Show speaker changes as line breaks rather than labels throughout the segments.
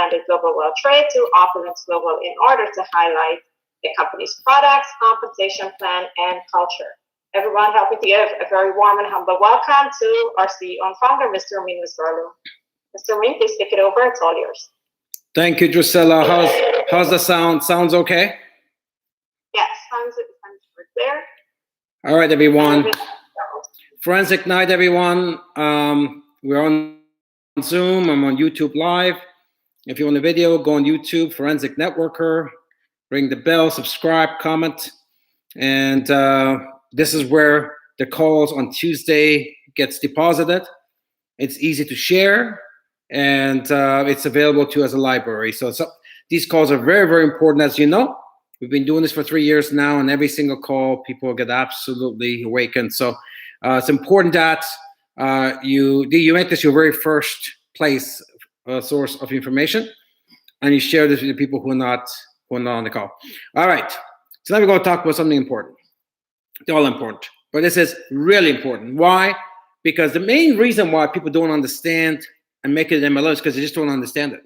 branded global world trade to opulence global in order to highlight the company's products, compensation plan, and culture. Everyone, help me to give a very warm and humble welcome to our CEO and founder, Mr. Amin Misralou. Mr. Amin, please take it over. It's all yours.
Thank you, Drusilla. How's the sound? Sounds okay?
Yes, sounds clear.
All right, everyone. Forensic night, everyone. We're on Zoom. I'm on YouTube Live. If you want the video, go on YouTube, Forensic Networker. Ring the bell, subscribe, comment. And this is where the calls on Tuesday gets deposited. It's easy to share, and it's available to you as a library. So these calls are very, very important, as you know. We've been doing this for 3 years now, and every single call, people get absolutely awakened. So it's important that you make this your very first place source of information, and you share this with the people who are not on the call. All right, so now we're going to talk about something important. They're all important, but this is really important. Why? Because the main reason why people don't understand and make it MLM is because they just don't understand it.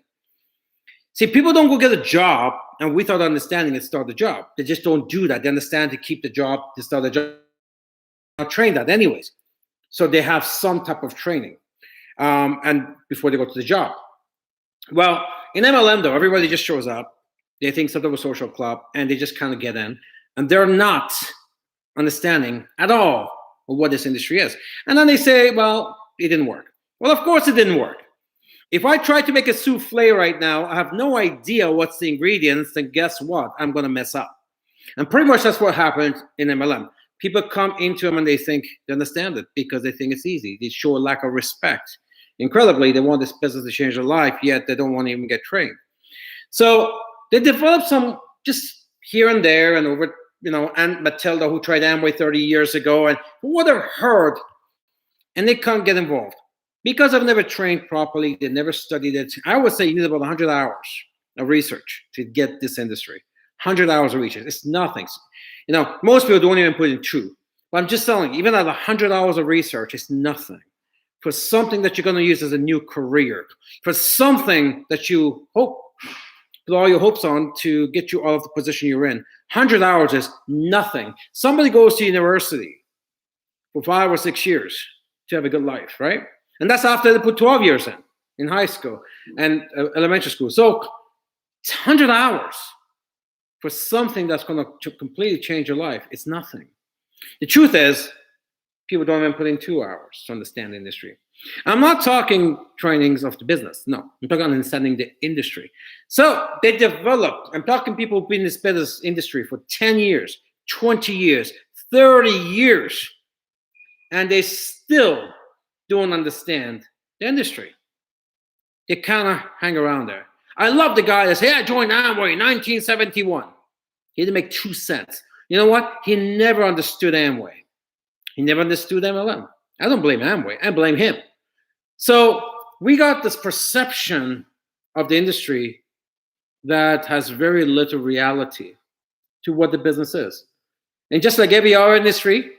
See, people don't go get a job and without understanding it start the job. They just don't do that. They understand to keep the job, to start the job. Not trained that anyways. So they have some type of training and before they go to the job. Well, in MLM though, everybody just shows up. They think something of a social club and they just kind of get in, and they're not understanding at all of what this industry is. And then they say, well, it didn't work. Well, of course it didn't work. If I try to make a souffle right now, I have no idea what's the ingredients, then guess what? I'm going to mess up. And pretty much that's what happened in MLM. People come into them and they think they understand it because they think it's easy. They show a lack of respect. Incredibly, they want this business to change their life, yet they don't want to even get trained. So they develop some just here and there and over, Aunt Matilda, who tried Amway 30 years ago, and who would have heard, and they can't get involved because they've never trained properly. They never studied it. I would say you need about 100 hours of research to get this industry. 100 hours of research. It's nothing. Most people don't even put in 2. But I'm just telling you, even at 100 hours of research, it's nothing. For something that you're going to use as a new career, for something that you hope, put all your hopes on to get you out of the position you're in. 100 hours is nothing. Somebody goes to university for 5 or 6 years to have a good life, right? And that's after they put 12 years in high school and elementary school. So it's 100 hours for something that's going to completely change your life. It's nothing. The truth is, people don't even put in 2 hours to understand the industry. I'm not talking trainings of the business. No, I'm talking understanding the industry. So they developed, I'm talking people who've been in this business industry for 10 years, 20 years, 30 years, and they still don't understand the industry. They kind of hang around there. I love the guy that says, hey, I joined Amway in 1971. He didn't make 2 cents. You know what? He never understood Amway. He never understood MLM. I don't blame Amway. I blame him. So we got this perception of the industry that has very little reality to what the business is. And just like every other industry,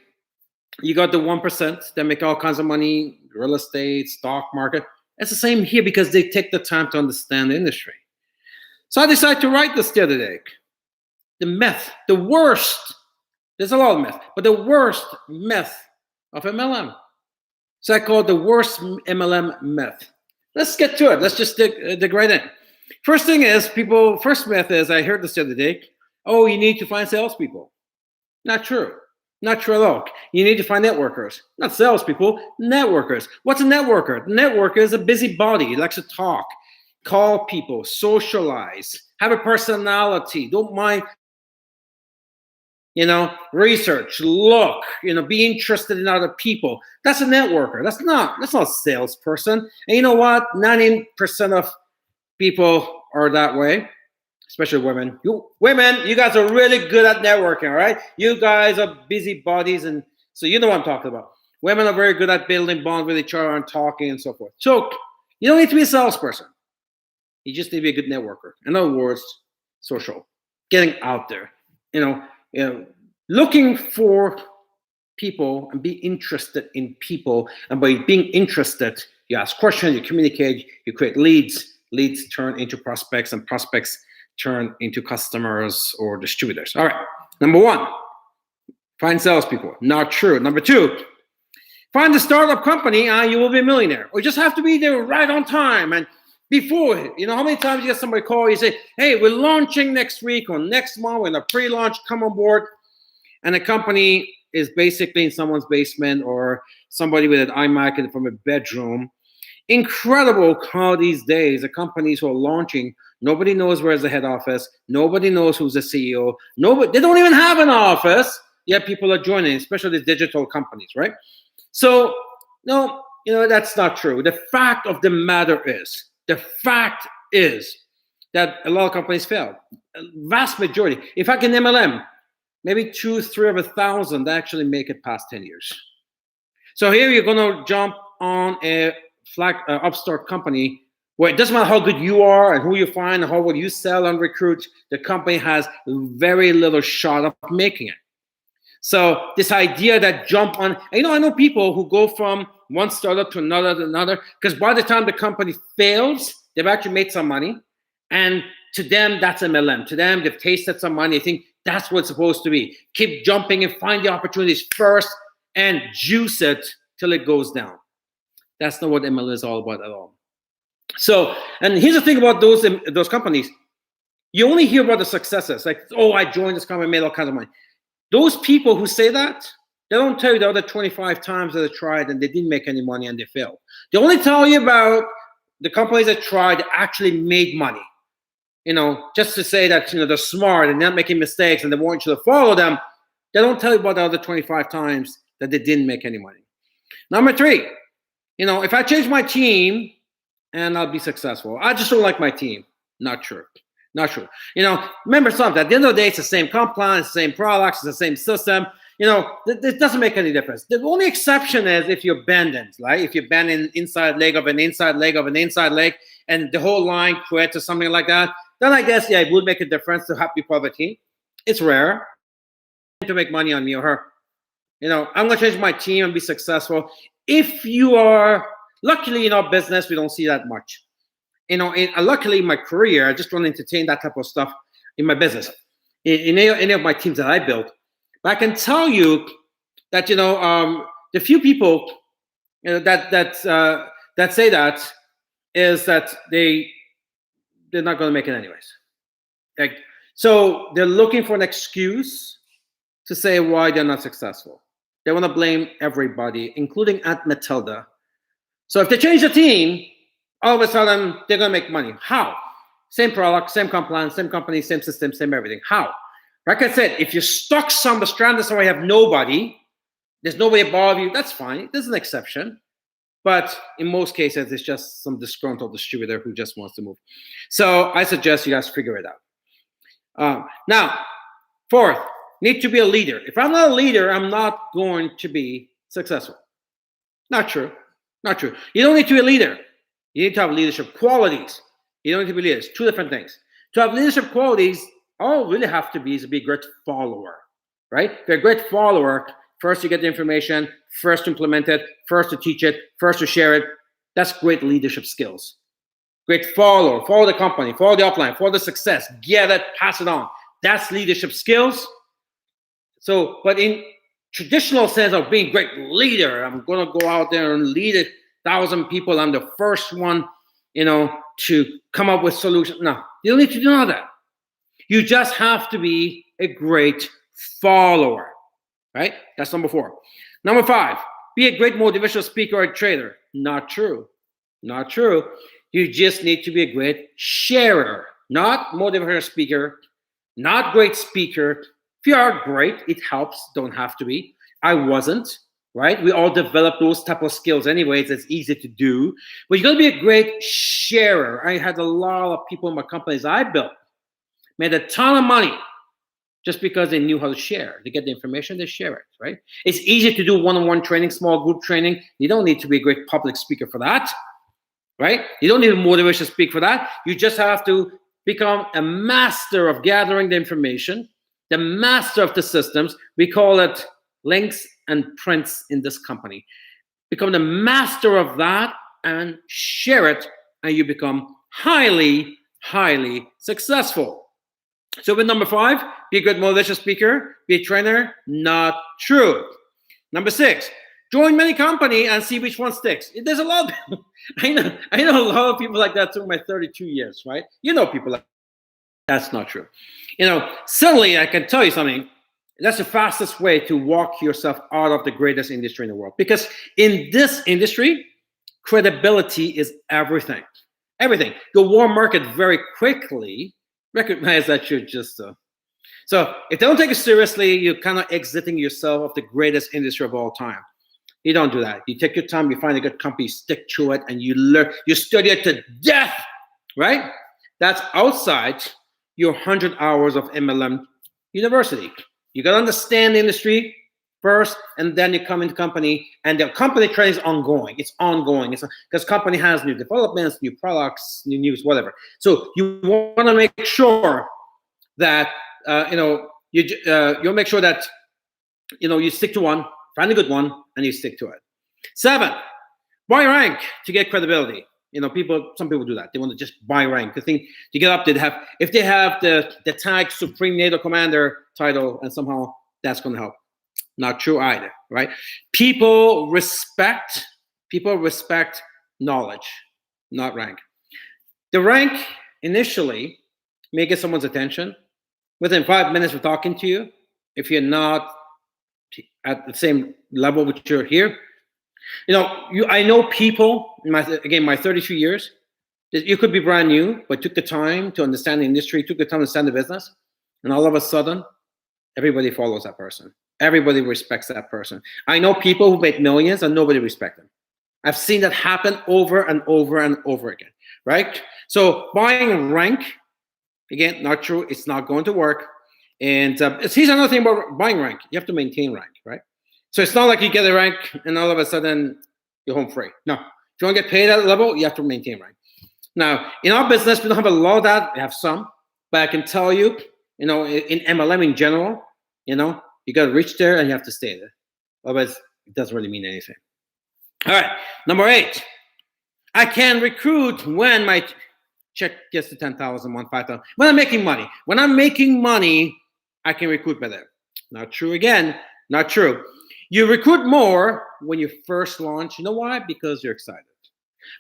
you got the 1% that make all kinds of money, real estate, stock market. It's the same here because they take the time to understand the industry. So I decided to write this the other day. The myth, the worst, there's a lot of myth, but the worst myth of MLM. So I call it the worst MLM myth. Let's get to it. Let's just dig right in. First myth is, I heard this the other day, oh, you need to find salespeople. Not true. Not true at all. You need to find networkers. Not salespeople, networkers. What's a networker? The networker is a busybody. He likes to talk, call people, socialize, have a personality, don't mind, research, look, be interested in other people. That's a networker. That's not a salesperson. And you know what? 90% of people are that way, especially women. You guys are really good at networking, all right? You guys are busybodies, and so you know what I'm talking about. Women are very good at building bonds with each other and talking and so forth. So you don't need to be a salesperson. You just need to be a good networker. In other words, social, getting out there, looking for people and be interested in people. And by being interested, you ask questions, you communicate, you create leads, leads turn into prospects, and prospects turn into customers or distributors. All right, number one, find salespeople. Not true. Number two, find a startup company and you will be a millionaire. Or you just have to be there right on time. And before, how many times you get somebody call, you say, hey, we're launching next week or next month, we're in a pre-launch, come on board. And the company is basically in someone's basement or somebody with an iMac from a bedroom. Incredible how these days the companies who are launching, nobody knows where's the head office, nobody knows who's the CEO, they don't even have an office, yet people are joining, especially these digital companies, right? So, no, that's not true. The fact of the matter is that a lot of companies fail. Vast majority. In fact, in MLM, maybe 2-3 of 1,000 that actually make it past 10 years. So here you're going to jump on a upstart company where it doesn't matter how good you are and who you find and how well you sell and recruit, the company has very little shot of making it. So this idea that jump on, I know people who go from one startup to another, because by the time the company fails, they've actually made some money. And to them, that's MLM. To them, they've tasted some money. I think that's what it's supposed to be. Keep jumping and find the opportunities first and juice it till it goes down. That's not what MLM is all about at all. So, and here's the thing about those companies. You only hear about the successes. Like, oh, I joined this company, made all kinds of money. Those people who say that, they don't tell you the other 25 times that they tried and they didn't make any money and they failed. They only tell you about the companies that tried actually made money. Just to say that, they're smart and not making mistakes and they want you to follow them. They don't tell you about the other 25 times that they didn't make any money. Number three, if I change my team and I'll be successful. I just don't like my team. Not true. Not true. Remember something. At the end of the day, it's the same comp plan, it's the same products, it's the same system. It doesn't make any difference. The only exception is if you're bending, right? If you bend an inside leg of an inside leg of an inside leg, and the whole line quits or something like that, then I guess, yeah, it would make a difference to have be part of a team. It's rare to make money on me or her. I'm going to change my team and be successful. If you are, luckily in our business, we don't see that much. Luckily in my career, I just don't entertain that type of stuff in my business. In any of my teams that I built. But I can tell you that, the few people that say that is that they're not going to make it anyways. So they're looking for an excuse to say why they're not successful. They want to blame everybody, including Aunt Matilda. So if they change the team, all of a sudden they're going to make money. How? Same product, same comp plan, same company, same system, same everything. How? Like I said, if you're stuck stranded somewhere, you have nobody, there's nobody above you, that's fine. There's an exception. But in most cases, it's just some disgruntled distributor who just wants to move. So I suggest you guys figure it out. Now, fourth, need to be a leader. If I'm not a leader, I'm not going to be successful. Not true. Not true. You don't need to be a leader. You need to have leadership qualities. You don't need to be leaders. Two different things. To have leadership qualities, all you really have to be is to be a great follower, right? If you're a great follower, first you get the information, first to implement it, first to teach it, first to share it. That's great leadership skills. Great follower, follow the company, follow the upline, follow the success, get it, pass it on. That's leadership skills. So, but in traditional sense of being a great leader, I'm going to go out there and lead 1,000 people. I'm the first one, to come up with solutions. No, you don't need to do all that. You just have to be a great follower, right? That's number 4. Number 5, be a great motivational speaker or trader. Not true. Not true. You just need to be a great sharer, not motivational speaker, not great speaker. If you are great, it helps. Don't have to be. I wasn't, right? We all develop those type of skills anyways. It's easy to do. But you got to be a great sharer. I had a lot of people in my companies I built, made a ton of money just because they knew how to share. They get the information, they share it, right? It's easy to do one-on-one training, small group training. You don't need to be a great public speaker for that, right? You don't need a motivation speak for that. You just have to become a master of gathering the information, the master of the systems. We call it links and prints in this company. Become the master of that and share it, and you become highly, highly successful. So with number 5, be a good motivational speaker, be a trainer, not true. Number 6, join many companies and see which one sticks. There's a lot of people, I know a lot of people like that through my 32 years, right? You know people like that. That's not true. Suddenly I can tell you something. That's the fastest way to walk yourself out of the greatest industry in the world. Because in this industry, credibility is everything. Everything. The warm market very quickly recognize that you're just so if they don't take it seriously, you're kind of exiting yourself of the greatest industry of all time. You don't do that. You take your time, you find a good company, stick to it, and you learn, you study it to death, right? That's outside your 100 hours of MLM university. You got to understand the industry first, and then you come into company, and the company training is ongoing. It's ongoing. It's because company has new developments, new products, new news, whatever. So you want to make sure that you'll make sure that you stick to one, find a good one, and you stick to it. 7, buy rank to get credibility. Some people do that. They want to just buy rank. They think to get up, if they have the tag Supreme NATO Commander title, and somehow that's going to help. Not true either, right? People respect knowledge, not rank. The rank initially may get someone's attention. Within 5 minutes of talking to you, if you're not at the same level which you're here, I know people in my 32 years, you could be brand new, but took the time to understand the industry, took the time to understand the business, and all of a sudden, everybody follows that person. Everybody respects that person. I know people who make millions and nobody respects them. I've seen that happen over and over and over again, right? So buying rank, again, not true. It's not going to work. And here's another thing about buying rank. You have to maintain rank, right? So it's not like you get a rank and all of a sudden you're home free. No. If you want to get paid at that level, you have to maintain rank. Now, in our business, we don't have a lot of that. We have some. But I can tell you, in MLM in general, you got to reach there and you have to stay there. Otherwise, it doesn't really mean anything. All right. Number 8. I can recruit when my check gets to 10,000, 5,000. When I'm making money. When I'm making money, I can recruit better. Not true again. Not true. You recruit more when you first launch. You know why? Because you're excited.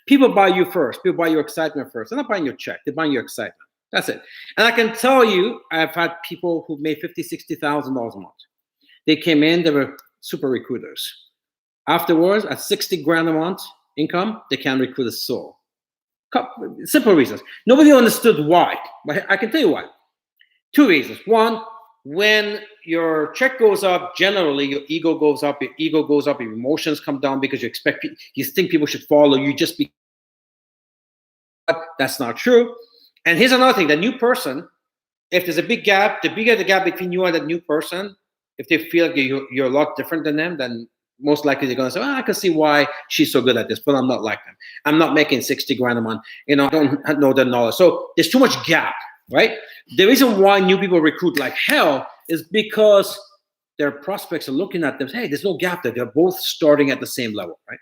People buy you first. People buy your excitement first. They're not buying your check. They're buying your excitement. That's it. And I can tell you, I've had people who made $50,000, $60,000 a month. They came in, they were super recruiters. Afterwards, at 60 grand a month income, they can't recruit a soul. Simple reasons. Nobody understood why, but I can tell you why. 2 reasons. 1, when your check goes up, generally your ego goes up, your emotions come down because you think people should follow you just because. That's not true. And here's another thing, the new person, if there's a big gap, the bigger the gap between you and that new person, if they feel like you're a lot different than them, then most likely they're going to say, I can see why she's so good at this, but I'm not like them. I'm not making 60 grand a month. I don't know the knowledge. So there's too much gap, right? The reason why new people recruit like hell is because their prospects are looking at them, hey, there's no gap there. They're both starting at the same level, right?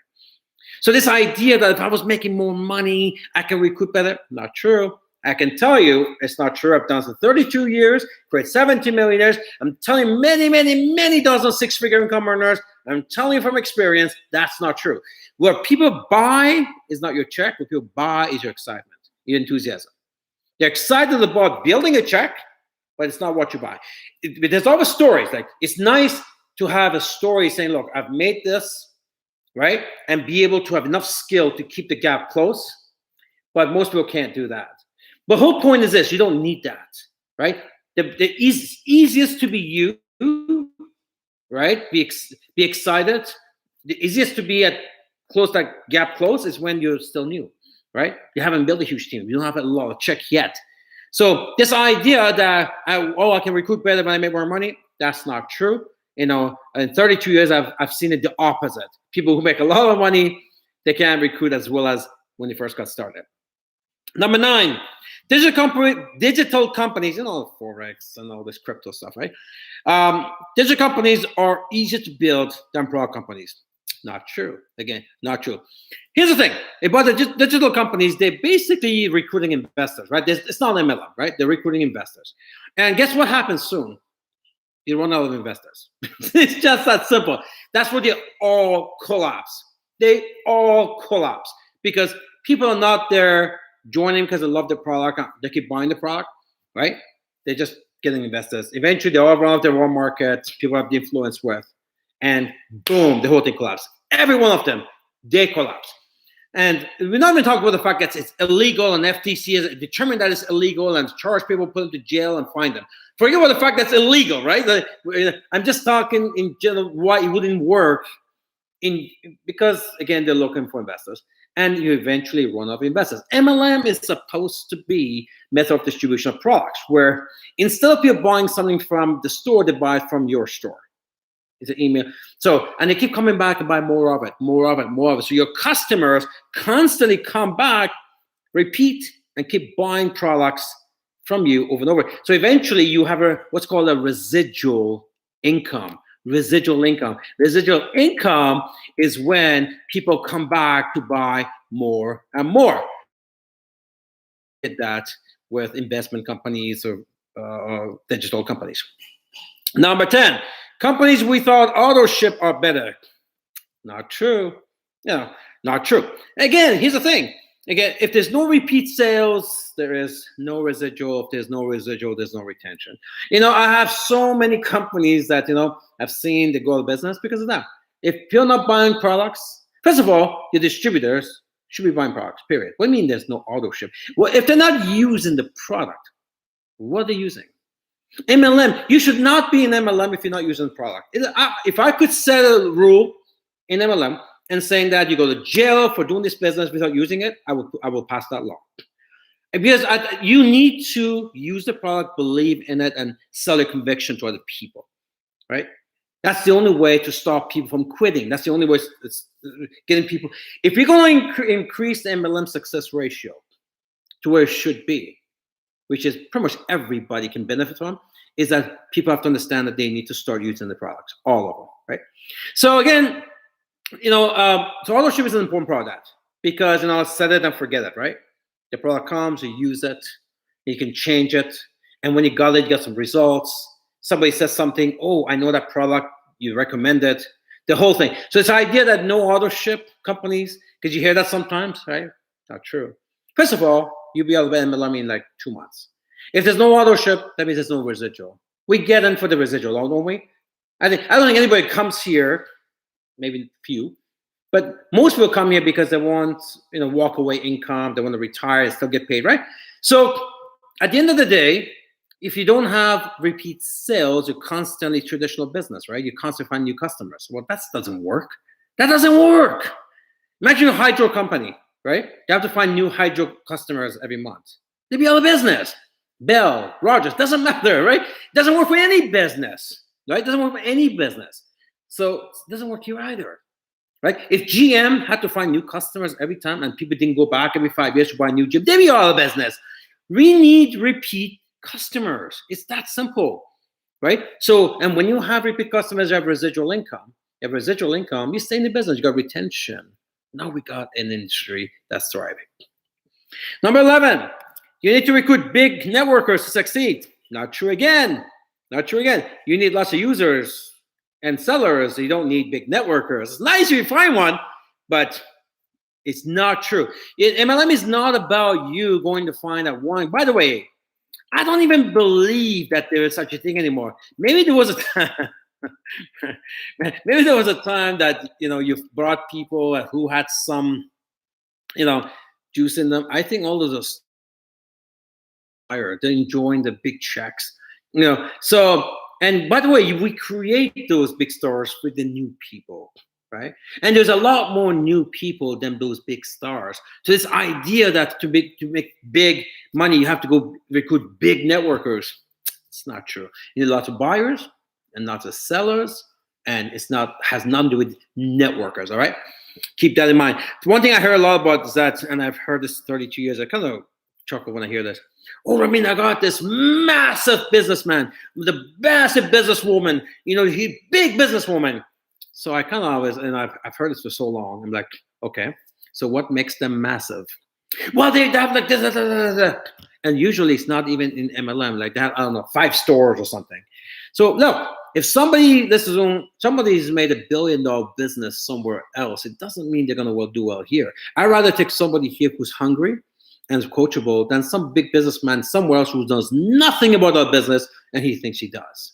So this idea that if I was making more money, I can recruit better, not true. I can tell you it's not true. I've done this for 32 years, create 17 millionaires. I'm telling you many, many, many dozen six-figure income earners. I'm telling you from experience, that's not true. What people buy is not your check. What people buy is your excitement, your enthusiasm. They're excited about building a check, but it's not what you buy. There's always stories. Like, it's nice to have a story saying, look, I've made this, right? And be able to have enough skill to keep the gap close. But most people can't do that. The whole point is this: you don't need that, right? The easiest to be you, right? Be excited. The easiest to be at close that gap close is when you're still new, right? You haven't built a huge team. You don't have a lot of check yet. So this idea that I can recruit better when I make more money, that's not true. In 32 years, I've seen it the opposite. People who make a lot of money, they can't recruit as well as when they first got started. Number 9, digital companies, Forex and all this crypto stuff, right? Digital companies are easier to build than product companies. Not true. Again, not true. Here's the thing about the digital companies, they're basically recruiting investors, right? It's not MLM, right? They're recruiting investors. And guess what happens soon? You run out of investors. It's just that simple. That's where they all collapse. They all collapse because people are not there joining because they love the product. They keep buying the product, right? They're just getting investors. Eventually, they all run out their own market. People have the influence with. And boom, the whole thing collapses. Every one of them, they collapse. And we're not even talking about the fact that it's illegal and FTC has determined that it's illegal and charge people, put them to jail and fine them. Forget about the fact that's illegal, right? I'm just talking in general why it wouldn't work because, again, they're looking for investors. And you eventually run out of investors. MLM is supposed to be method of distribution of products, where instead of you buying something from the store, they buy it from your store. It's an email. So, and they keep coming back and buy more of it, more of it, more of it. So your customers constantly come back, repeat, and keep buying products from you over and over. So eventually you have what's called a residual income. Residual income. Residual income is when people come back to buy more and more. Get that with investment companies or digital companies. Number 10, companies we thought autoship are better. Not true. No, not true. Again, here's the thing. Again, if there's no repeat sales, there is no residual. If there's no residual, there's no retention. I have so many companies that, I've seen they go out of business because of that. If you're not buying products, first of all, your distributors should be buying products, period. What do you mean there's no auto ship? Well, if they're not using the product, what are they using? MLM, you should not be in MLM if you're not using the product. If I could set a rule in MLM and saying that you go to jail for doing this business without using it, I will pass that law. Because you need to use the product, believe in it, and sell your conviction to other people, right? That's the only way to stop people from quitting. That's the only way it's getting people. If you're going to increase the MLM success ratio to where it should be, which is pretty much everybody can benefit from, is that people have to understand that they need to start using the products, all of them, right? So again, so autoship is an important part of that because, set it and forget it, right? The product comes, you use it, you can change it, and when you got it, you got some results. Somebody says something, oh, I know that product, you recommend it, the whole thing. So it's the idea that no autoship companies, because you hear that sometimes, right? Not true. First of all, you'll be out of MLM in like 2 months. If there's no autoship, that means there's no residual. We get in for the residual, don't we? I don't think anybody comes here, maybe few, but most people come here because they want, walk away income, they want to retire and still get paid, right? So at the end of the day, if you don't have repeat sales, you're constantly traditional business, right? You constantly find new customers. Well, that doesn't work. That doesn't work. Imagine a hydro company, right? You have to find new hydro customers every month. They'd be out of business. Bell, Rogers, doesn't matter, right? Doesn't work for any business, right? Doesn't work for any business. So it doesn't work here either, right? If GM had to find new customers every time and people didn't go back every 5 years to buy a new gym, they'd be out of business. We need repeat customers. It's that simple, right? So, and when you have repeat customers, you have residual income. You have residual income, you stay in the business, you got retention. Now we got an industry that's thriving. Number 11, you need to recruit big networkers to succeed. Not true again. Not true again. You need lots of users and sellers. You don't need big networkers. It's nice if you find one, but it's not true. MLM is not about you going to find that one. By the way, I don't even believe that there is such a thing anymore. Maybe there was a time. Maybe there was a time that you brought people who had some, juice in them. I think all of those they're enjoying the big checks, So, and by the way, we create those big stars with the new people, right? And there's a lot more new people than those big stars. So this idea that to make big money, you have to go recruit big networkers. It's not true. You need lots of buyers and lots of sellers, and has nothing to do with networkers. All right, keep that in mind. One thing I hear a lot about is that, and I've heard this 32 years. I kind of chuckle when I hear this. Oh, I mean, I got this massive businessman, the massive businesswoman. He big businesswoman. So I kind of always, and I've heard this for so long. I'm like, okay, so what makes them massive? Well, they have like this, and usually it's not even in MLM. Like that, I don't know, 5 stores or something. So look, if somebody's made $1 billion business somewhere else, it doesn't mean they're gonna do well here. I'd rather take somebody here who's hungry and is coachable than some big businessman somewhere else who knows nothing about our business and he thinks he does.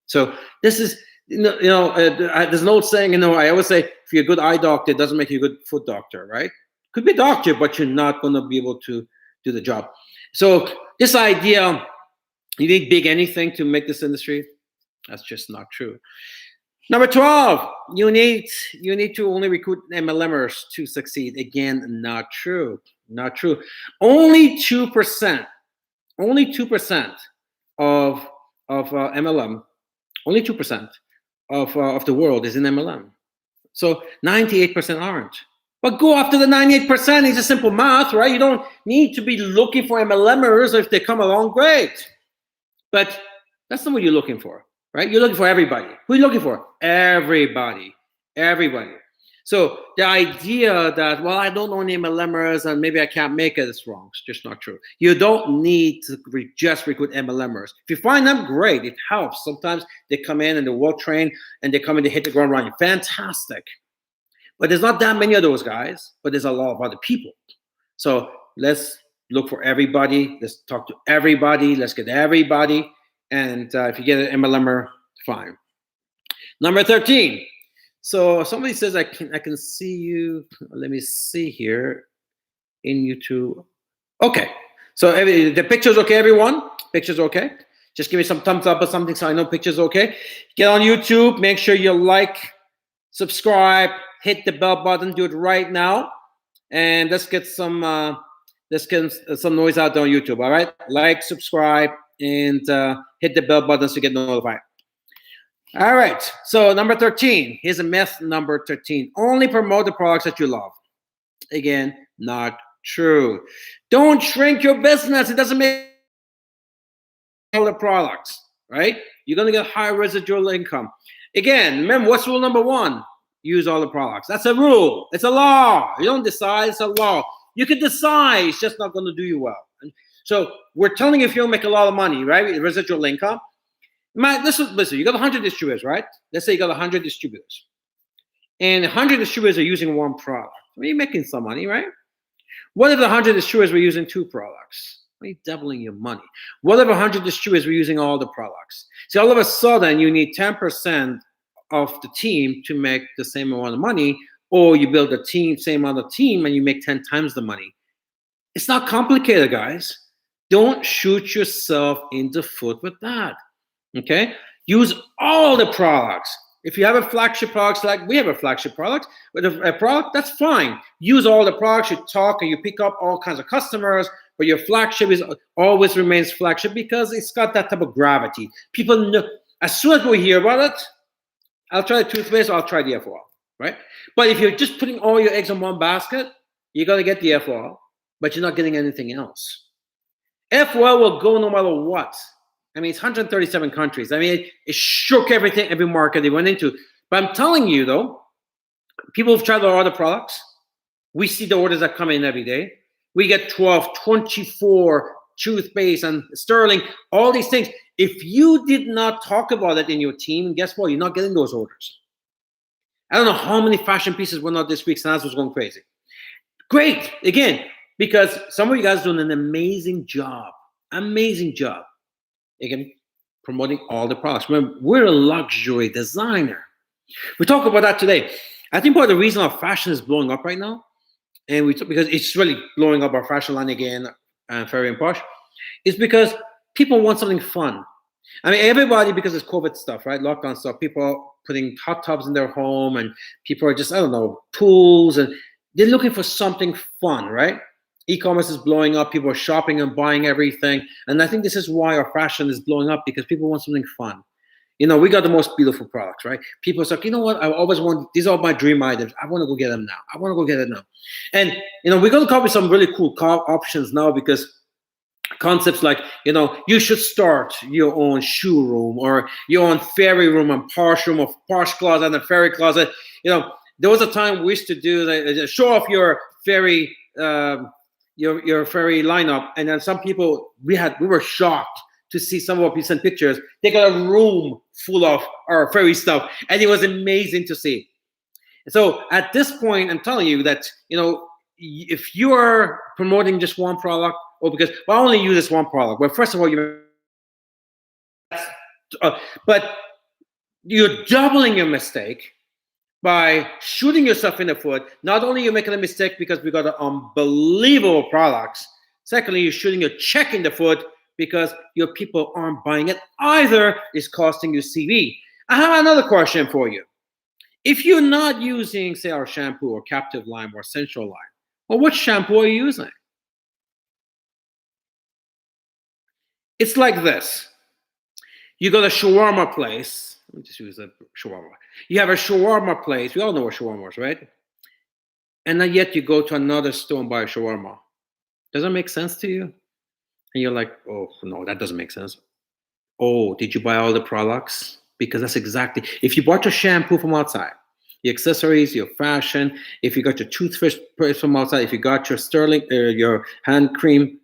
So this is, there's an old saying, I always say, if you're a good eye doctor, it doesn't make you a good foot doctor, right? Could be a doctor, but you're not going to be able to do the job. So this idea, you need big anything to make this industry, that's just not true. Number 12, you need to only recruit MLMers to succeed. Again, not true. Not true. Only 2% of MLM, only 2% of the world is in MLM. So 98% aren't. But go after the 98%. It's just simple math, right? You don't need to be looking for MLMers. If they come along, great. But that's not what you're looking for, right? You're looking for everybody. Who are you looking for? Everybody. So the idea that, well, I don't know any MLMers and maybe I can't make it is wrong. It's just not true. You don't need to just recruit MLMers. If you find them, great. It helps. Sometimes they come in and they're well trained and they come in, they hit the ground running. Fantastic. But there's not that many of those guys, but there's a lot of other people. So let's look for everybody. Let's talk to everybody. Let's get everybody. And if you get an MLMer, fine. Number 13. So somebody says, I can see you. Let me see here in YouTube. Okay. So the picture's okay, everyone? Picture's okay? Just give me some thumbs up or something so I know picture's okay. Get on YouTube. Make sure you like, subscribe, hit the bell button. Do it right now. And let's get some noise out there on YouTube, all right? Like, subscribe, and hit the bell button so you get notified. All right, so number 13. Here's a myth number 13. Only promote the products that you love. Again, not true. Don't shrink your business. It doesn't make all the products, right? You're going to get high residual income. Again, remember, what's rule number 1? Use all the products. That's a rule. It's a law. You don't decide. It's a law. You can decide. It's just not going to do you well. So we're telling you if you'll make a lot of money, right? Residual income. Listen, you got 100 distributors, right? Let's say you got 100 distributors. And 100 distributors are using one product. Well, you're making some money, right? What if the 100 distributors were using 2 products? Well, you're doubling your money. What if 100 distributors were using all the products? See, all of a sudden, you need 10% of the team to make the same amount of money, or you build a team, same amount of team, and you make 10 times the money. It's not complicated, guys. Don't shoot yourself in the foot with that. Okay, use all the products. If you have a flagship product, like we have a flagship product, with a product, that's fine. Use all the products. You talk and you pick up all kinds of customers, but your flagship always remains flagship because it's got that type of gravity. People know, as soon as we hear about it, I'll try the toothpaste, or I'll try the FOL, right? But if you're just putting all your eggs in one basket, you're gonna get the FOL, but you're not getting anything else. FOL will go no matter what. I mean, it's 137 countries. I mean, it shook everything, every market they went into. But I'm telling you, though, people have tried our other products. We see the orders that come in every day. We get 12, 24 toothpaste and Sterling, all these things. If you did not talk about it in your team, guess what? You're not getting those orders. I don't know how many fashion pieces went out this week. Sanaz was going crazy. Great. Again, because some of you guys are doing an amazing job. Amazing job. Again, promoting all the products. Remember, we're a luxury designer. We talk about that today. I think part of the reason our fashion is blowing up right now, and because it's really blowing up our fashion line again, Fairy and Posh, is because people want something fun. I mean, everybody, because it's COVID stuff, right? Lockdown stuff, people are putting hot tubs in their home, and people are just, I don't know, pools, and they're looking for something fun, right? E-commerce is blowing up. People are shopping and buying everything. And I think this is why our fashion is blowing up, because people want something fun. You know, we got the most beautiful products, right? People are like, you know what? I always want, these are my dream items. I want to go get them now. I want to go get it now. And, you know, we're going to come with some really cool options now, because concepts like, you should start your own shoe room or your own fairy room and Porsche room or Porsche closet and a fairy closet. There was a time we used to do show off your fairy your fairy lineup, and then some people we were shocked to see some of what we sent pictures. They got a room full of our fairy stuff, and it was amazing to see. So at this point, I'm telling you that if you are promoting just one product, or because I only use this one product, well, first of all, but you're doubling your mistake by shooting yourself in the foot. Not only you're making a mistake because we got unbelievable products. Secondly, you're shooting your check in the foot because your people aren't buying it either. It's costing you CV. I have another question for you. If you're not using, say, our shampoo or Captive Lime or Essential Lime, well, what shampoo are you using? It's like this. You got a shawarma place. Let me just use a shawarma. You have a shawarma place. We all know what shawarma is, right? And then yet you go to another store and buy a shawarma. Does that make sense to you? And you're like, oh, no, that doesn't make sense. Oh, did you buy all the products? Because that's exactly, if you bought your shampoo from outside, your accessories, your fashion, if you got your toothpaste from outside, if you got your Sterling, your hand cream,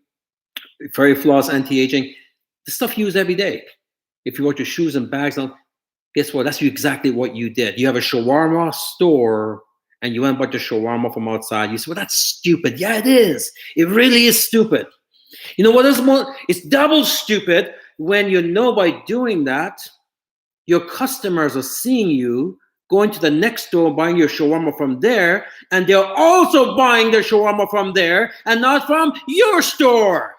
Fairy Floss, anti-aging, the stuff you use every day. If you bought your shoes and bags on, guess what? That's exactly what you did. You have a shawarma store and you went and bought your shawarma from outside. You say, well, that's stupid. Yeah, it is. It really is stupid. You know what is more? It's double stupid when you know by doing that, your customers are seeing you going to the next store, buying your shawarma from there, and they're also buying their shawarma from there and not from your store.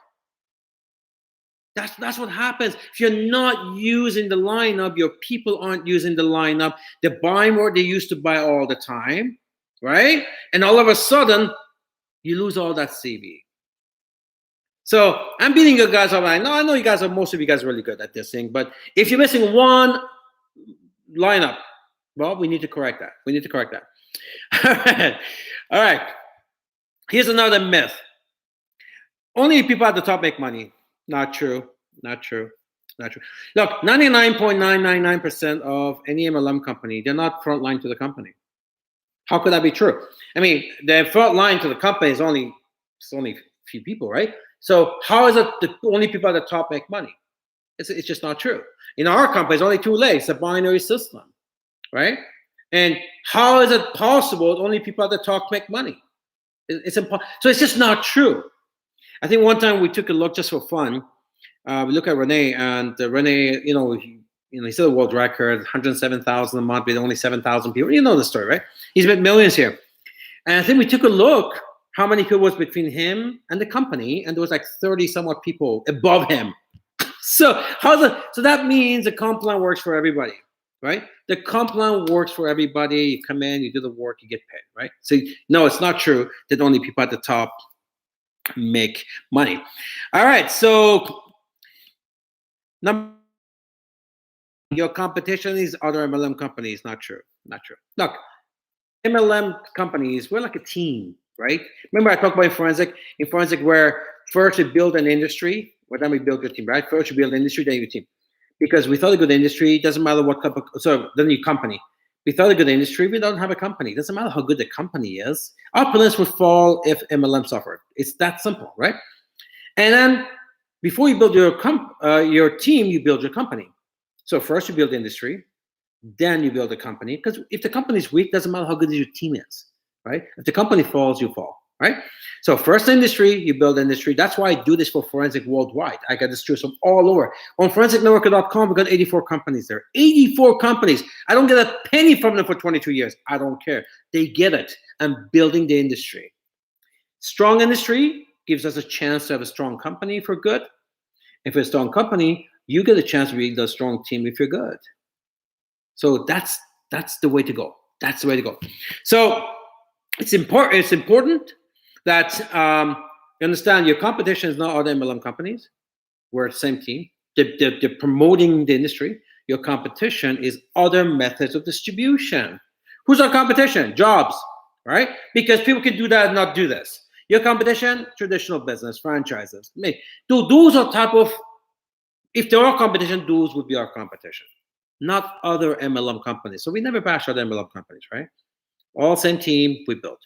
That's what happens. If you're not using the lineup, your people aren't using the lineup. They're buying what they used to buy all the time, right? And all of a sudden, you lose all that CV. So I'm beating you guys up. I know you guys are, most of you guys are really good at this thing, but if you're missing one lineup, well, we need to correct that. We need to correct that. All right. Here's another myth. Only people at the top make money. Not true. Not true. Not true. Look, 99.999% of any MLM company, they're not front line to the company. How could that be true? I mean, the front line to the company is only a few people, right? So how is it the only people at the top make money? It's just not true. In our company, it's only two legs, a binary system, right? And how is it possible that only people at the top make money? It's impossible. So it's just not true. I think one time we took a look just for fun. We look at Renee, and Renee, he set a world record, 107,000 a month with only 7,000 people. You know the story, right? He's made millions here. And I think we took a look how many people was between him and the company, and there was like 30 somewhat people above him. So that means the comp plan works for everybody, right? The comp plan works for everybody. You come in, you do the work, you get paid, right? So no, it's not true that only people at the top make money. All right, so your competition is other MLM companies. Not true. Not true. Look, MLM companies, we're like a team, right? Remember I talked about in forensic where first we build an industry, well, then we build your team, right? First you build an industry, then your team. Because without a good industry, it doesn't matter what company, so then your company. Without a good industry, we don't have a company. It doesn't matter how good the company is. Our plans would fall if MLM suffered. It's that simple, right? And then before you build your team, you build your company. So first you build the industry, then you build a company. Because if the company is weak, it doesn't matter how good your team is, right? If the company falls, you fall, right? So first industry, you build industry. That's why I do this for forensic worldwide. I got distributors from all over. On forensicnetworker.com, we got 84 companies there. 84 companies. I don't get a penny from them for 22 years. I don't care. They get it. I'm building the industry. Strong industry gives us a chance to have a strong company if we're good. If it's a strong company, you get a chance to be the strong team if you're good. So that's the way to go. That's the way to go. So it's important that you understand your competition is not other MLM companies. We're the same team. They're promoting the industry. Your competition is other methods of distribution. Who's our competition? Jobs, right? Because people can do that and not do this. Your competition, traditional business, franchises. Those are type of, if there are competition, those would be our competition, not other MLM companies. So we never bash other MLM companies, right? All same team we built.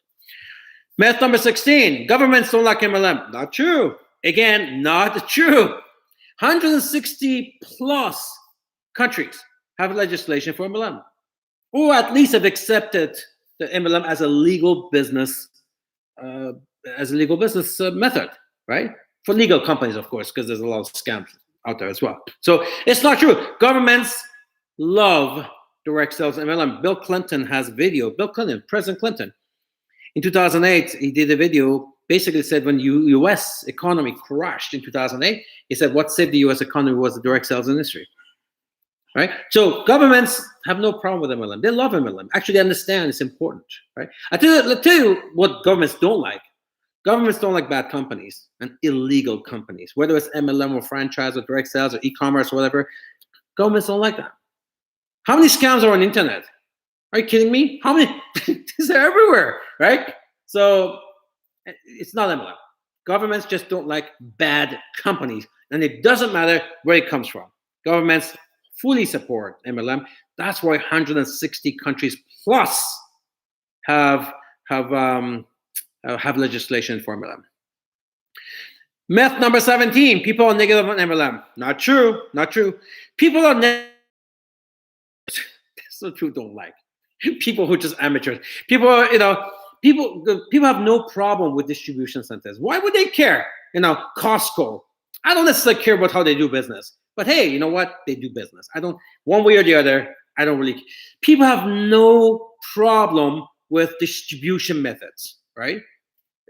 Myth number 16, governments don't like MLM. Not true. Again, not true. 160 plus countries have legislation for MLM, or at least have accepted the MLM as a legal business, method, right? For legal companies, of course, because there's a lot of scams out there as well. So it's not true. Governments love direct sales MLM. Bill Clinton has a video. Bill Clinton, President Clinton, in 2008, he did a video, basically said when U.S. economy crashed in 2008, he said what saved the U.S. economy was the direct sales industry, right? So governments have no problem with MLM. They love MLM. Actually, they understand it's important, right? I'll tell you what governments don't like. Governments don't like bad companies and illegal companies, whether it's MLM or franchise or direct sales or e-commerce or whatever. Governments don't like that. How many scams are on the internet? Are you kidding me? How many? They're everywhere, right? So it's not MLM. Governments just don't like bad companies, and it doesn't matter where it comes from. Governments fully support MLM. That's why 160 countries plus have legislation for MLM. Myth number 17: people are negative on MLM. Not true. Not true. People are negative. So true. Don't like. People who are just amateurs. People are, people have no problem with distribution centers. Why would they care? Costco. I don't necessarily care about how they do business. But hey, you know what? They do business. I don't, one way or the other, I don't really. People have no problem with distribution methods, right?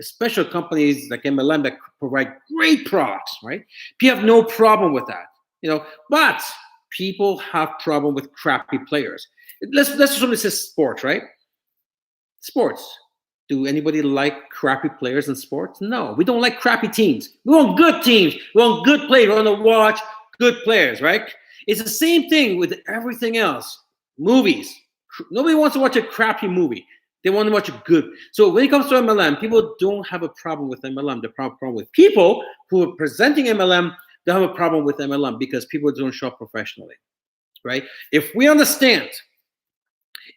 Especially companies like MLM that provide great products, right? People have no problem with that, but people have problem with crappy players. Let's assume this is sports, right? Sports. Do anybody like crappy players in sports? No, we don't like crappy teams. We want good teams. We want good players. We want to watch good players, right? It's the same thing with everything else. Movies. Nobody wants to watch a crappy movie. They want to watch a good. So when it comes to MLM, people don't have a problem with MLM. The problem with people who are presenting MLM, they have a problem with MLM because people don't show up professionally, right? If we understand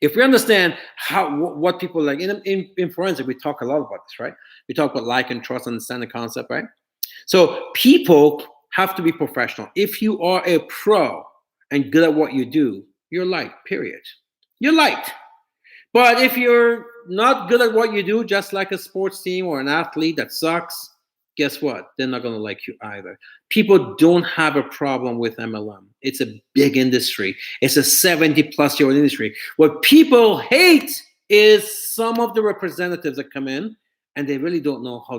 what people like, in forensic, we talk a lot about this, right? We talk about like and trust, understand the concept, right? So people have to be professional. If you are a pro and good at what you do, you're liked, period. You're liked. But if you're not good at what you do, just like a sports team or an athlete that sucks, guess what? They're not going to like you either. People don't have a problem with MLM. It's a big industry. It's a 70-plus-year-old industry. What people hate is some of the representatives that come in and they really don't know how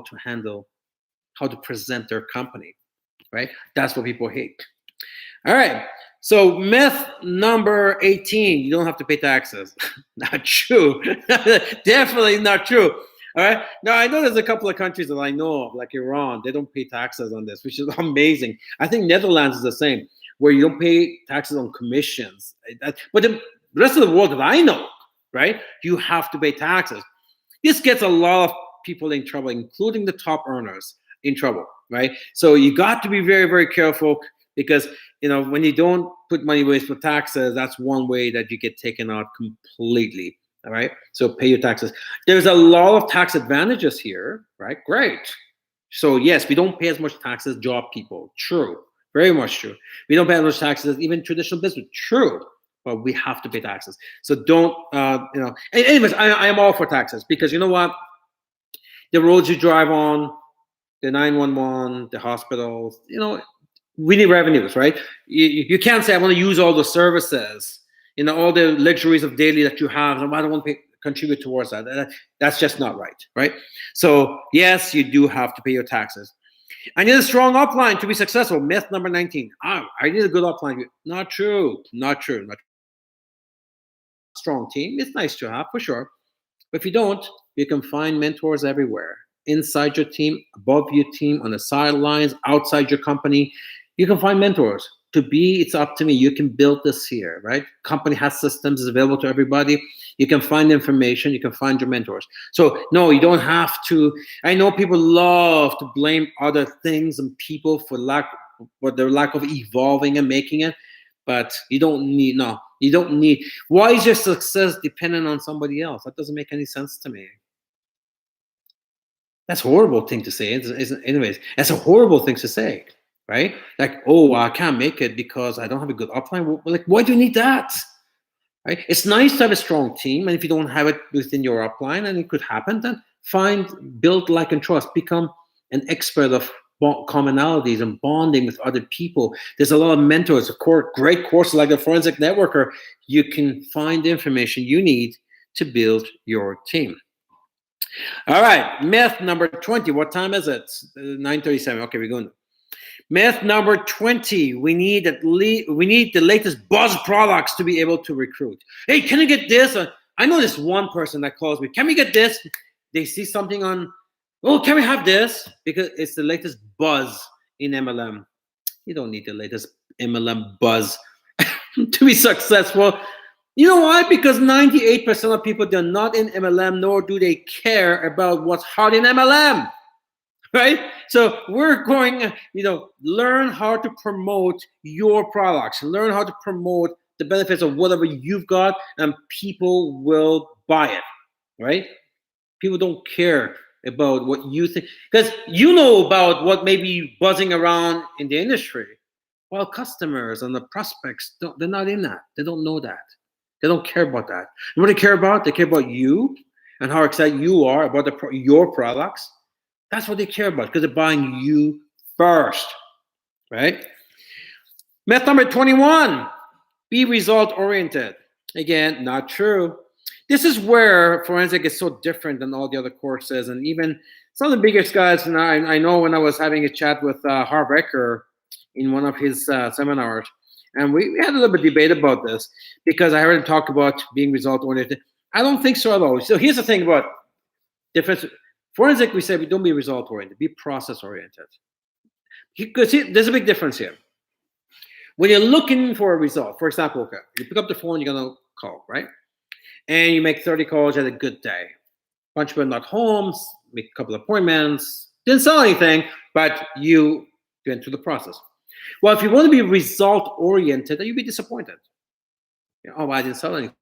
to present their company, right? That's what people hate. All right. So myth number 18, you don't have to pay taxes. Not true. Definitely not true. All right. Now, I know there's a couple of countries that I know of, like Iran, they don't pay taxes on this, which is amazing. I think Netherlands is the same, where you don't pay taxes on commissions. But the rest of the world that I know, right, you have to pay taxes. This gets a lot of people in trouble, including the top earners in trouble, right? So you got to be very, very careful because, when you don't put money away for taxes, that's one way that you get taken out completely. All right. So pay your taxes. There's a lot of tax advantages here, right? Great. So yes, we don't pay as much taxes, job people. True. Very much true. We don't pay as much taxes, even traditional business. True. But we have to pay taxes. So don't, anyways, I am all for taxes because you know what? The roads you drive on, the 911, the hospitals, we need revenues, right? You can't say I want to use all the services, all the luxuries of daily that you have, and I don't want to contribute towards that. That's just not right? So yes, you do have to pay your taxes. I need a strong upline to be successful. Myth number 19. I need a good upline. Not true. Strong team. It's nice to have for sure. But if you don't, you can find mentors everywhere. Inside your team, above your team, on the sidelines, outside your company. You can find mentors. to be, it's up to me. You can build this here, right? Company has systems, is available to everybody. You can find information, you can find your mentors. So no, you don't have to. I know people love to blame other things and people for their lack of evolving and making it, but you don't need, no, you don't need. Why is your success dependent on somebody else? That doesn't make any sense to me. That's a horrible thing to say. Anyways, that's a horrible thing to say, right? Like, oh, I can't make it because I don't have a good upline. Well, like, why do you need that? Right? It's nice to have a strong team, and if you don't have it within your upline, and it could happen, then build like and trust, become an expert of commonalities and bonding with other people. There's a lot of mentors, great courses like the Forensic Networker. You can find the information you need to build your team. All right, myth number 20. What time is it? 9:37. Okay, we're going. Myth number 20. We need the latest buzz products to be able to recruit. Hey, can I get this? I know this one person that calls me. Can we get this? They see something on. Oh, can we have this? Because it's the latest buzz in MLM. You don't need the latest MLM buzz to be successful. You know why? Because 98% of people, they're not in MLM, nor do they care about what's hot in MLM, right? So we're going, learn how to promote your products, learn how to promote the benefits of whatever you've got, and people will buy it, right? People don't care about what you think, because you know about what may be buzzing around in the industry, while customers and the prospects, they're not in that. They don't know that. They don't care about that. And what they care about? They care about you and how excited you are about your products. That's what they care about, because they're buying you first, right? Myth number 21, be result-oriented. Again, not true. This is where forensic is so different than all the other courses. And even some of the biggest guys, and I know when I was having a chat with Harv Eker in one of his seminars, and we had a little bit of debate about this, because I heard him talk about being result-oriented. I don't think so at all. So here's the thing about difference. Forensic, we say, we don't be result-oriented, be process-oriented. Because there's a big difference here. When you're looking for a result, for example, okay, you pick up the phone, you're going to call, right? And you make 30 calls, you had a good day. Bunch of people not home, make a couple of appointments, didn't sell anything, but you went through the process. Well, if you want to be result-oriented, then you'll be disappointed. Oh, well, I didn't sell anything.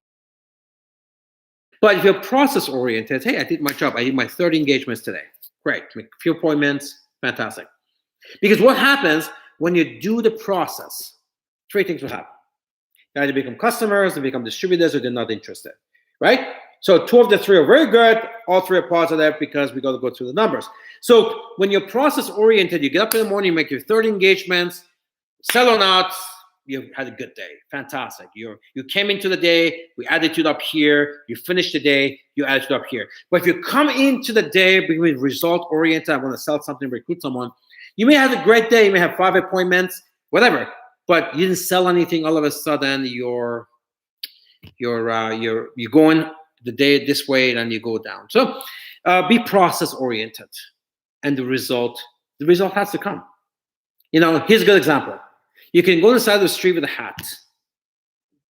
But if you're process-oriented, hey, I did my job. I did my 30 engagements today. Great. Make a few appointments. Fantastic. Because what happens when you do the process? 3 things will happen. They either become customers, they become distributors, or they're not interested, right? So 2 of the 3 are very good. All 3 are positive, because we got to go through the numbers. So when you're process-oriented, you get up in the morning, you make your 30 engagements, sell or not, you had a good day. Fantastic. You came into the day, we added it up here, you finished the day, you added it up here. But if you come into the day being result-oriented, I want to sell something, recruit someone, you may have a great day, you may have 5 appointments, whatever, but you didn't sell anything. All of a sudden, you're going the day this way, and you go down. So be process-oriented, and the result has to come. Here's a good example. You can go to the side of the street with a hat.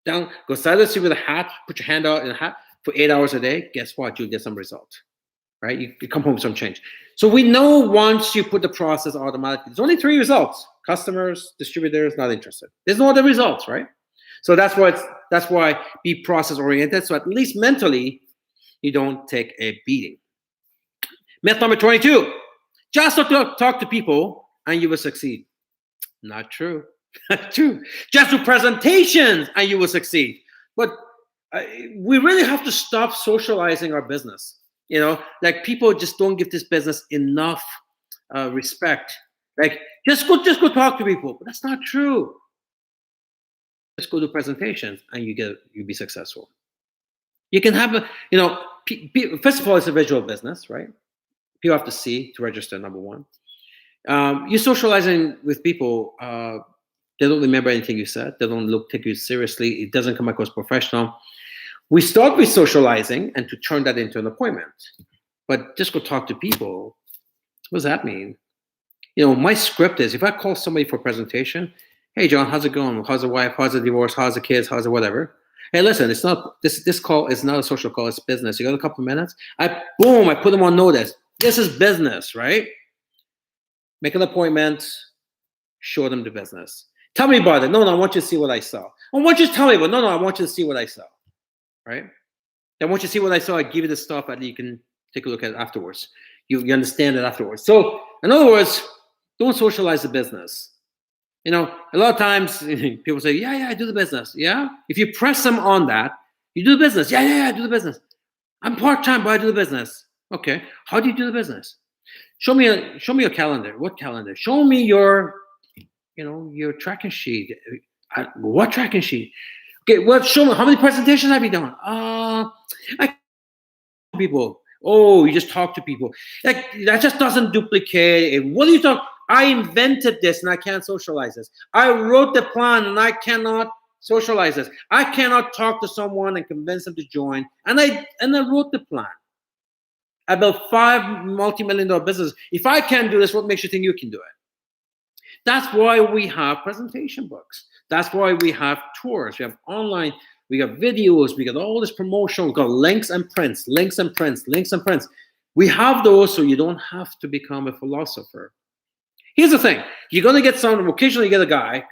Go side of the street with a hat, put your hand out in a hat for 8 hours a day. Guess what? You'll get some result, right? You come home with some change. So we know once you put the process automatically, there's only 3 results: customers, distributors, not interested. There's no other results, right? So that's why be process-oriented. So at least mentally, you don't take a beating. Myth number 22, just talk to people and you will succeed. Not true. Not true. Just do presentations and you will succeed. But we really have to stop socializing our business. Like, people just don't give this business enough respect. Like, just go talk to people. But that's not true. Just go do presentations and you'll be successful. You can have first of all, it's a visual business, right? People have to see to register, number one. You're socializing with people. They don't remember anything you said. They don't take you seriously. It doesn't come across professional. We start with socializing and to turn that into an appointment. But just go talk to people. What does that mean? My script is, if I call somebody for a presentation, Hey, John, how's it going? How's the wife? How's the divorce? How's the kids? How's the whatever? Hey, listen, it's not this call is not a social call. It's business. You got a couple of minutes? I put them on notice. This is business, right? Make an appointment. Show them the business. Tell me about it. No, I want you to see what I saw. I want you to tell me, but no, I want you to see what I saw, right? I want you to see what I saw. I give you the stuff and you can take a look at it afterwards. You understand it afterwards. So, in other words, don't socialize the business. You know, a lot of times people say, yeah, I do the business. Yeah. If you press them on that, you do the business. Yeah, I do the business. I'm part-time, but I do the business. Okay. How do you do the business? Show me your calendar. What calendar? Show me your tracking sheet. What tracking sheet? Okay, well, show me how many presentations have you done? I people. Oh, you just talk to people. Like that just doesn't duplicate it. What do you talk? I invented this and I can't socialize this. I wrote the plan and I cannot socialize this. I cannot talk to someone and convince them to join. And I wrote the plan. I built 5 multi-million-dollar businesses. If I can't do this, what makes you think you can do it? That's why we have presentation books. That's why we have tours. We have online, we got videos, we got all this promotion, we got links and prints. We have those so you don't have to become a philosopher. Here's the thing. You're going to get occasionally you get a guy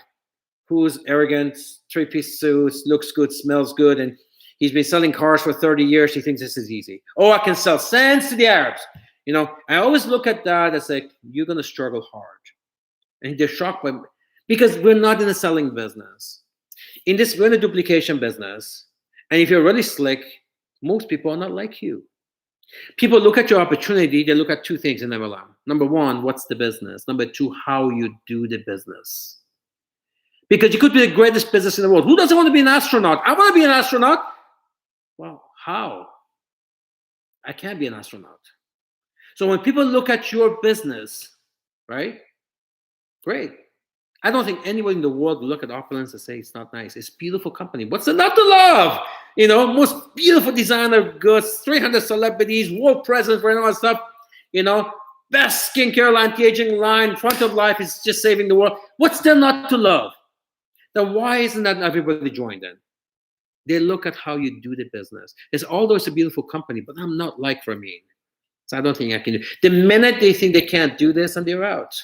who's arrogant, 3-piece suits, looks good, smells good, and he's been selling cars for 30 years. He thinks this is easy. Oh, I can sell sands to the Arabs. You know, I always look at that as like, you're going to struggle hard. And they're shocked by, because we're not in the selling business. We're in the duplication business. And if you're really slick, most people are not like you. People look at your opportunity. They look at 2 things in MLM. Number 1, what's the business? Number 2, how you do the business. Because you could be the greatest business in the world. Who doesn't want to be an astronaut? I want to be an astronaut. Well, how? I can't be an astronaut. So when people look at your business, right? Great. I don't think anyone in the world will look at opulence and say it's not nice. It's a beautiful company. What's there not to love? You know, most beautiful designer goods, 300 celebrities, world presence for all that stuff. You know, best skincare, anti-aging line, front of life is just saving the world. What's there not to love? Then why isn't that everybody joined in? They look at how you do the business. Although it's a beautiful company, but I'm not like Ramin. So I don't think I can do it. The minute they think they can't do this, and they're out.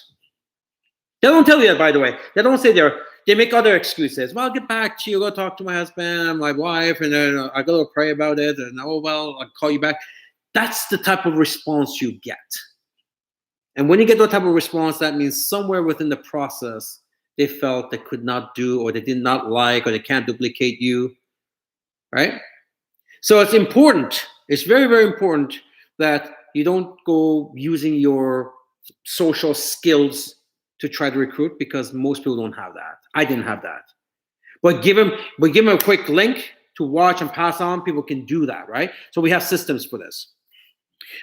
They don't tell you that, by the way. They don't say they make other excuses. Well, I'll get back to you. Go talk to my husband, my wife, and then I go to pray about it. And I'll call you back. That's the type of response you get. And when you get that type of response, that means somewhere within the process, they felt they could not do, or they did not like, or they can't duplicate you, right? So it's important. It's very, very important that you don't go using your social skills to try to recruit, because most people don't have that. I didn't have that. But give them a quick link to watch and pass on. People can do that, right? So we have systems for this.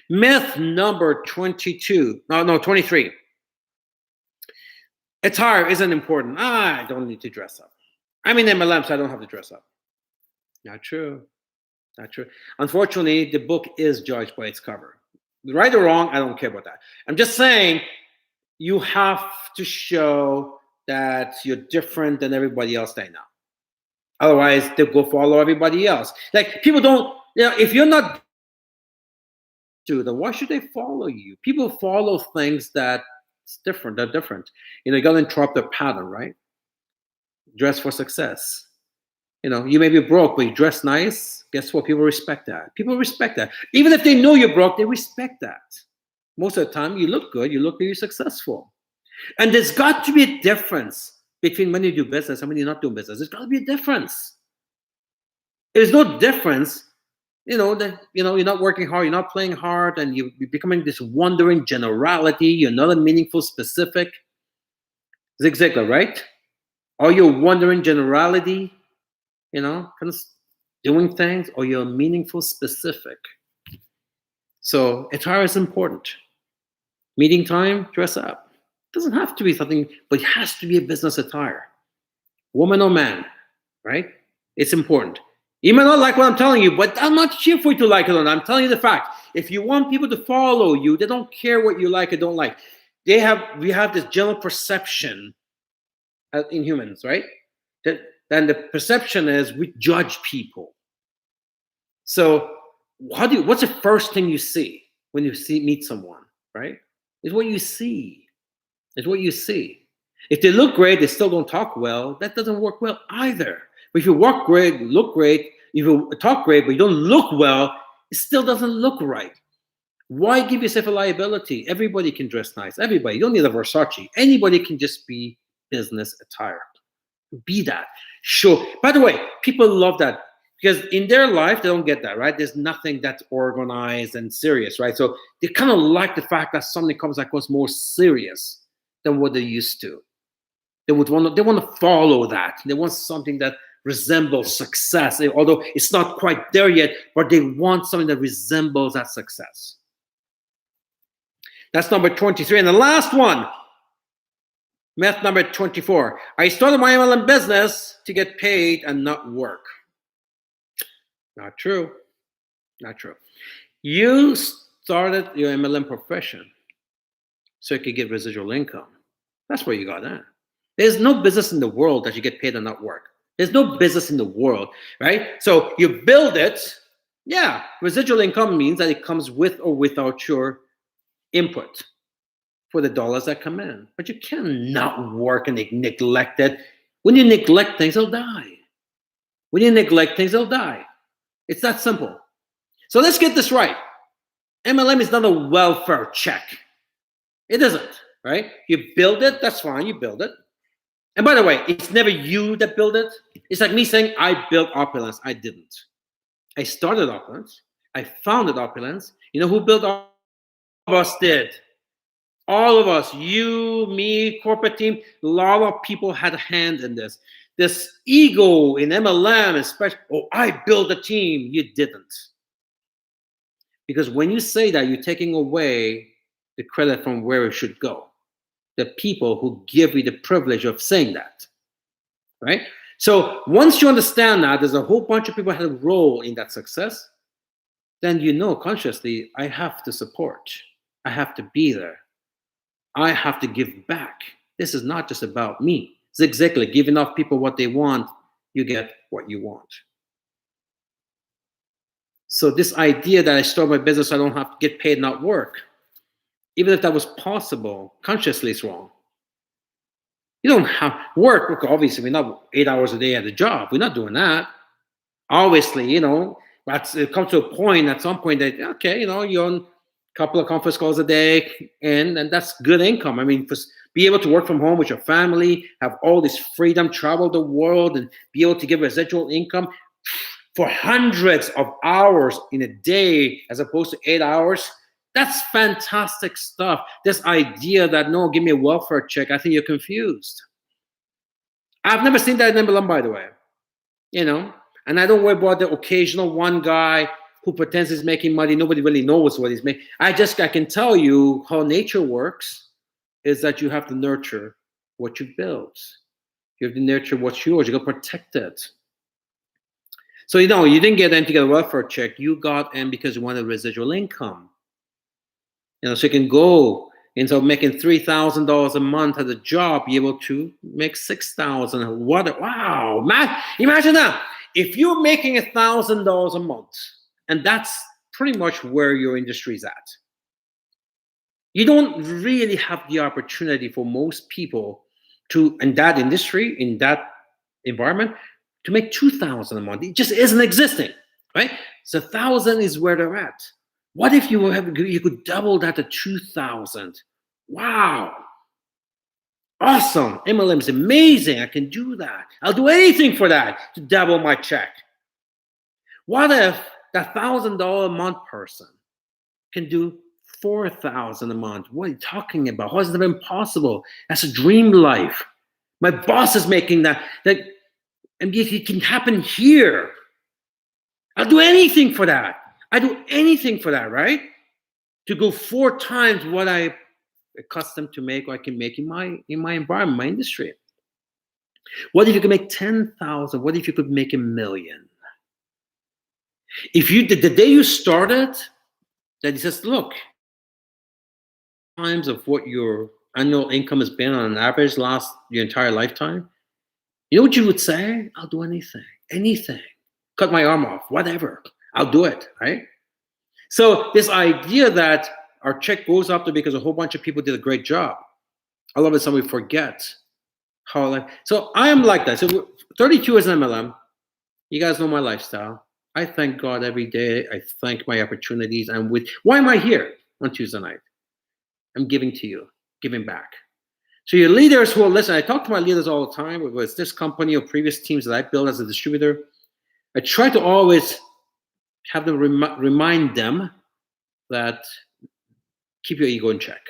Myth number 23. Attire isn't important. I don't need to dress up. I'm in MLM, so I don't have to dress up. Not true. Not true. Unfortunately, the book is judged by its cover. Right or wrong, I don't care about that. I'm just saying, you have to show that you're different than everybody else they know. Otherwise, they'll go follow everybody else. Like, people don't, if you're not then why should they follow you? People follow things that's different. They're different. You got to interrupt their pattern, right? Dress for success. You may be broke, but you dress nice. Guess what? People respect that. People respect that. Even if they know you're broke, they respect that. Most of the time, you look good. You look like you're successful. And there's got to be a difference between when you do business and when you're not doing business. There's got to be a difference. There's no difference, that you're not working hard, you're not playing hard, and you're becoming this wandering generality. You're not a meaningful specific. Zig Ziglar, right? Are you a wandering generality? Kind of doing things, or you're a meaningful specific. So attire is important. Meeting time, dress up. It doesn't have to be something, but it has to be a business attire. Woman or man, right? It's important. You might not like what I'm telling you, but I'm not here for you to like it or not. I'm telling you the fact. If you want people to follow you, they don't care what you like or don't like. We have this general perception in humans, right? Then the perception is we judge people. So what's the first thing you see when you meet someone, right? It's what you see. It's what you see. If they look great, they still don't talk well, that doesn't work well either. But if you walk great, look great, if you talk great, but you don't look well, it still doesn't look right. Why give yourself a liability? Everybody can dress nice. Everybody. You don't need a Versace. Anybody can just be business attire. Be that. Sure. By the way, people love that because in their life, they don't get that, right? There's nothing that's organized and serious, right? So they kind of like the fact that something comes across more serious than what they're used to. They want to follow that. They want something that resembles success, although it's not quite there yet, but they want something that resembles that success. That's number 23. And the last one, myth number 24. I started my MLM business to get paid and not work. Not true. Not true. You started your MLM profession so you could get residual income. That's where you got in. There's no business in the world that you get paid and not work. There's no business in the world, right? So you build it. Yeah, residual income means that it comes with or without your input for the dollars that come in. But you cannot work and neglect it. When you neglect things, they'll die. When you neglect things, they'll die. It's that simple. So let's get this right. MLM is not a welfare check. It isn't, right? You build it, that's fine, you build it. And by the way, it's never you that build it. It's like me saying, I built Opulence. I didn't. I started Opulence. I founded Opulence. You know who built Opulence? All of us did. All of us, you, me, corporate team, a lot of people had a hand in this. This ego in MLM, especially, oh, I built a team. You didn't. Because when you say that, you're taking away the credit from where it should go. The people who give you the privilege of saying that, right? So once you understand that there's a whole bunch of people who had a role in that success, then you know consciously, I have to support. I have to be there. I have to give back. This is not just about me. It's exactly give enough people what they want, you get what you want. So this idea that I start my business so I don't have to get paid, not work, even if that was possible, consciously it's wrong. You don't have work. Obviously, we're not 8 hours a day at a job. We're not doing that. Obviously, it comes to a point at some point that, okay, you're on a couple of conference calls a day, and that's good income. I mean, be able to work from home with your family, have all this freedom, travel the world, and be able to give residual income for hundreds of hours in a day as opposed to 8 hours. That's fantastic stuff. This idea that, no, give me a welfare check, I think you're confused. I've never seen that in MLM, by the way. And I don't worry about the occasional one guy who pretends he's making money. Nobody really knows what he's making. I can tell you how nature works is that you have to nurture what you build. You have to nurture what's yours. You got to protect it. So, you didn't get in to get a welfare check. You got in because you wanted residual income. So you can go into making $3,000 a month at a job, be able to make $6,000. Wow, man! Imagine that. If you're making $1,000 a month, and that's pretty much where your industry is at, you don't really have the opportunity for most people to, in that industry, in that environment, to make $2,000 a month. It just isn't existing, right? So 1,000 is where they're at. What if you could double that to 2,000? Wow. Awesome. MLM is amazing. I can do that. I'll do anything for that to double my check. What if that $1,000 a month person can do 4,000 a month? What are you talking about? How is that impossible? That's a dream life. My boss is making that. And it can happen here. I'll do anything for that. I do anything for that, right? To go 4 times what I'm accustomed to make or I can make in my environment, my industry. What if you could make 10,000? What if you could make 1 million? If you the day you started, that he says, look, times of what you're annual income has been on an average last your entire lifetime, you know what you would say? I'll do anything. Cut my arm off, whatever. I'll do it, right? So this idea that our check goes up there because a whole bunch of people did a great job, all of a sudden we forget how. So I am like that. So 32 as an MLM. You guys know my lifestyle. I thank God every day. I thank my opportunities. Why am I here on Tuesday night? I'm giving to you, giving back. So your leaders who will listen, I talk to my leaders all the time, whether it's this company or previous teams that I built as a distributor. I try to always have them remind them that keep your ego in check.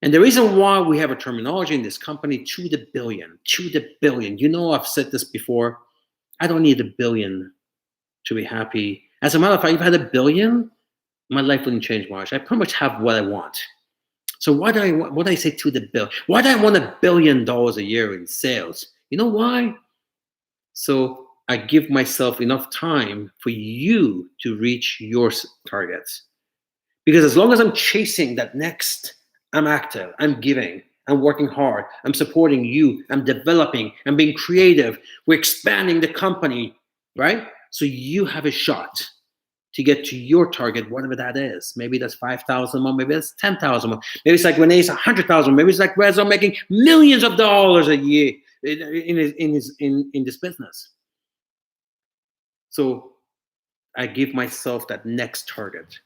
And the reason why we have a terminology in this company, to the billion. You know, I've said this before. I don't need $1 billion to be happy. As a matter of fact, if I had $1 billion, my life wouldn't change much. I pretty much have what I want. So why do I say to the bill? Why do I want $1 billion a year in sales? You know why? So I give myself enough time for you to reach your targets. Because as long as I'm chasing that next, I'm active, I'm giving, I'm working hard, I'm supporting you, I'm developing, I'm being creative, we're expanding the company, right? So you have a shot to get to your target, whatever that is. Maybe that's 5,000 a month, maybe that's 10,000 a month. Maybe it's like Renee's 100,000, maybe it's like Reza making millions of dollars a year in this business. So I give myself that next target.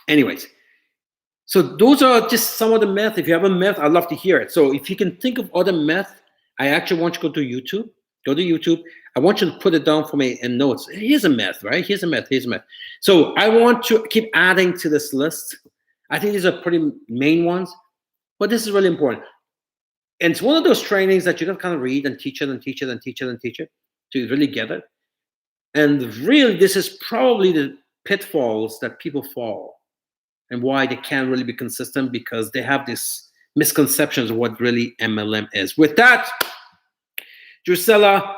Anyways, so those are just some of the myths. If you have a myth, I'd love to hear it. So if you can think of other myths, I actually want you to go to YouTube. Go to YouTube. I want you to put it down for me in notes. Here's a myth, right? Here's a myth. So I want to keep adding to this list. I think these are pretty main ones, but this is really important. And it's one of those trainings that you don't kind of read and teach it to really get it. And really, this is probably the pitfalls that people fall and why they can't really be consistent, because they have these misconceptions of what really MLM is. With that, Drusilla,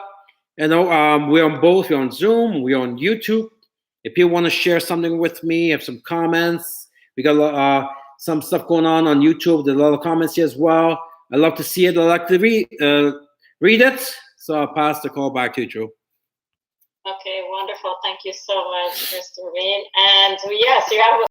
you know, we're on both. We're on Zoom. We're on YouTube. If you want to share something with me, have some comments. We got some stuff going on YouTube. There's a lot of comments here as well. I love to see it. I like to read it. So I'll pass the call back to you, Drew.
Okay, wonderful. Thank you so much, Mr. Rabin. And yes, you have